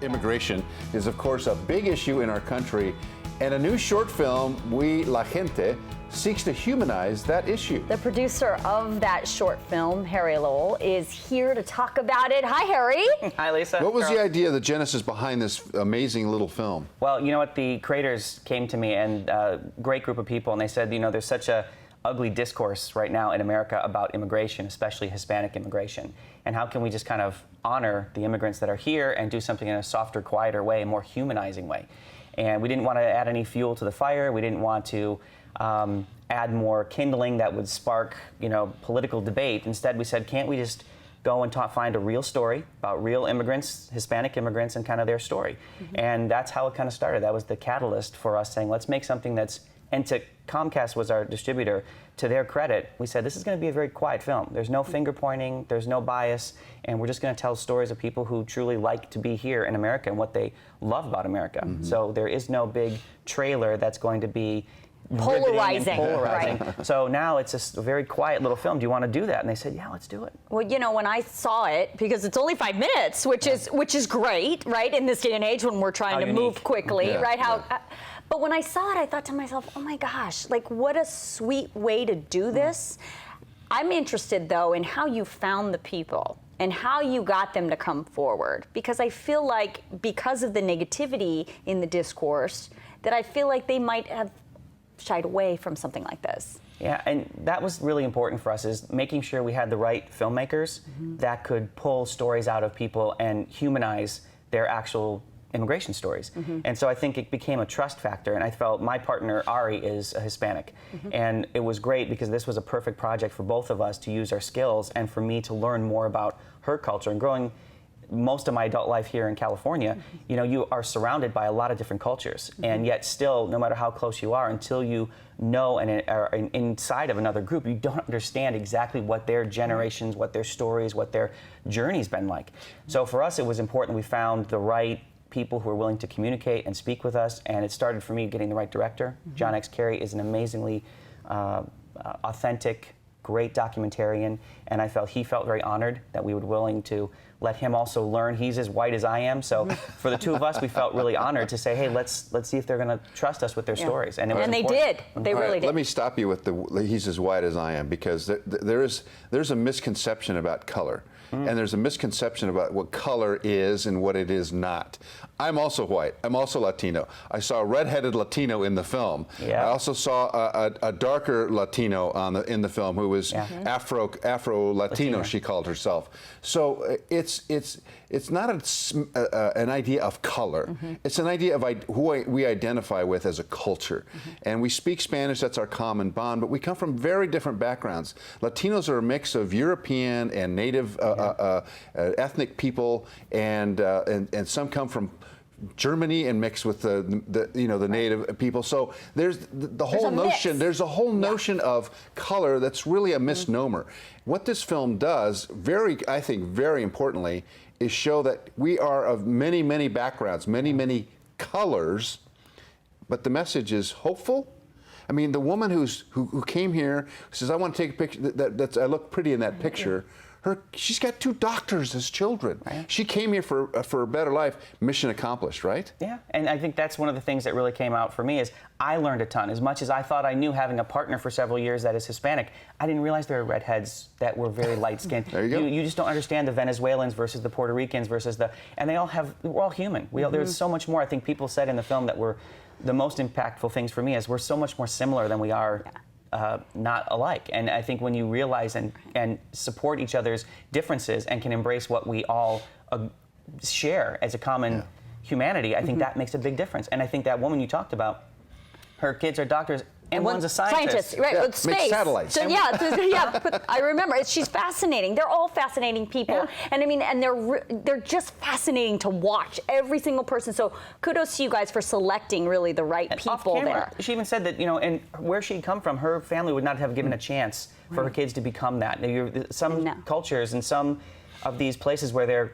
Immigration is, of course, a big issue in our country, and a new short film, La Gente, seeks to humanize that issue. The producer of that short film, Harry Lowell, is here to talk about it. Hi, Harry. Hi, Lisa. What was the idea, the genesis behind this amazing little film? Well, you know what? The creators came to me, and a great group of people, and they said, you know, there's such a ugly discourse right now in America about immigration, especially Hispanic immigration. And how can we just kind of honor the immigrants that are here and do something in a softer, quieter way, a more humanizing way? And we didn't want to add any fuel to the fire. We didn't want to add more kindling that would spark, you know, political debate. Instead, we said, can't we just go and find a real story about real immigrants, Hispanic immigrants, and kind of their story? Mm-hmm. And that's how it kind of started. That was the catalyst for us saying, let's make something that's, and to Comcast was our distributor, to their credit, we said, this is going to be a very quiet film. There's no finger pointing, there's no bias, and we're just going to tell stories of people who truly like to be here in America and what they love about America. Mm-hmm. So there is no big trailer that's going to be polarizing. Right. So now it's just a very quiet little film. Do you want to do that? And they said, yeah, let's do it. Well, you know, when I saw it, because it's only 5 minutes, which is great, right? In this day and age when we're trying to move quickly, right? But when I saw it, I thought to myself, oh my gosh, like what a sweet way to do this. I'm interested though in how you found the people and how you got them to come forward, because I feel like because of the negativity in the discourse, that I feel like they might have shied away from something like this. Yeah, and that was really important for us, is making sure we had the right filmmakers that could pull stories out of people and humanize their actual immigration stories. And so I think it became a trust factor, and I felt my partner, Ari, is a Hispanic. And it was great because this was a perfect project for both of us to use our skills and for me to learn more about her culture. And growing most of my adult life here in California, you know, you are surrounded by a lot of different cultures, and yet still, no matter how close you are, until you know and are inside of another group, you don't understand exactly what their generations, what their stories, what their journey's been like. So for us, it was important we found the right people who are willing to communicate and speak with us, and it started for me getting the right director. John X. Kerry is an amazingly authentic, great documentarian, and he felt very honored that we were willing to let him also learn. He's as white as I am, so for the two of us, we felt really honored to say, hey, let's see if they're going to trust us with their stories. And they did. They really did. Let me stop you with he's as white as I am, because there's a misconception about color. And there's a misconception about what color is and what it is not. I'm also white. I'm also Latino. I saw a redheaded Latino in the film. I also saw a darker Latino in the film who was Afro-Latino, she called herself. So it's not an idea of color. It's an idea of who we identify with as a culture. And we speak Spanish, that's our common bond, but we come from very different backgrounds. Latinos are a mix of European and native ethnic people, and some come from Germany and mixed with the native people. So there's the whole notion. There's a whole notion of color that's really a misnomer. What this film does, I think very importantly, is show that we are of many, many backgrounds, many, many colors, but the message is hopeful. I mean, the woman who came here says, I want to take a picture, I look pretty in that picture. She's got 2 doctors as children. She came here for a better life. Mission accomplished, right? Yeah, and I think that's one of the things that really came out for me is I learned a ton. As much as I thought I knew, having a partner for several years that is Hispanic, I didn't realize there were redheads that were very light-skinned. There you go. You just don't understand the Venezuelans versus the Puerto Ricans versus and we're all human. There's so much more. I think people said in the film that were the most impactful things for me is we're so much more similar than we are not alike. And I think when you realize and support each other's differences and can embrace what we all share as a common humanity, I think that makes a big difference. And I think that woman you talked about, her kids are doctors, and one's a scientist. Right, with space. Makes satellites. So, but I remember, she's fascinating. They're all fascinating people. And I mean, and they're just fascinating to watch, every single person. So kudos to you guys for selecting really the right people there. She even said that, you know, and where she'd come from, her family would not have given a chance for her kids to become that. Some cultures and some of these places where they're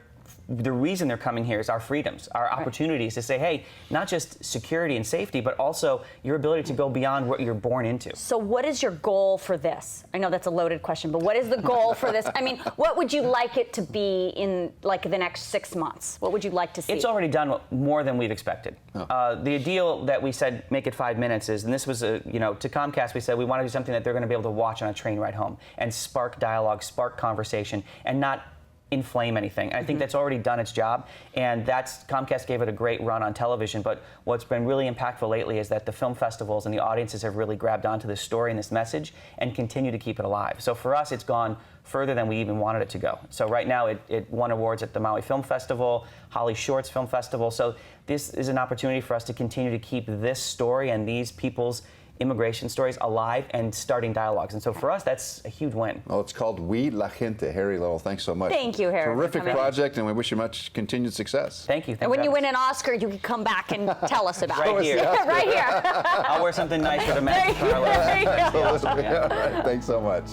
the reason they're coming here is our freedoms, our opportunities to say, hey, not just security and safety, but also your ability to go beyond what you're born into. So what is your goal for this? I know that's a loaded question, but what is the goal for this? I mean, what would you like it to be in like the next 6 months? What would you like to see? It's already done more than we've expected. The deal that we said, make it 5 minutes is, and this was, to Comcast, we said we want to do something that they're going to be able to watch on a train ride home and spark dialogue, spark conversation, and not inflame anything. And I think that's already done its job, and Comcast gave it a great run on television, but what's been really impactful lately is that the film festivals and the audiences have really grabbed onto this story and this message and continue to keep it alive. So for us, it's gone further than we even wanted it to go. So right now, it won awards at the Maui Film Festival, Holly Shorts Film Festival. So this is an opportunity for us to continue to keep this story and these people's immigration stories alive and starting dialogues. And so for us, that's a huge win. Well, it's called We La Gente. Harry Lowell, thanks so much. Thank you, Harry. Terrific project, and we wish you much continued success. Thank you. And when you win an Oscar, you can come back and tell us about Right it. here. Right here. I'll wear something nice for the Magic Carlos. There you go. All right, thanks so much.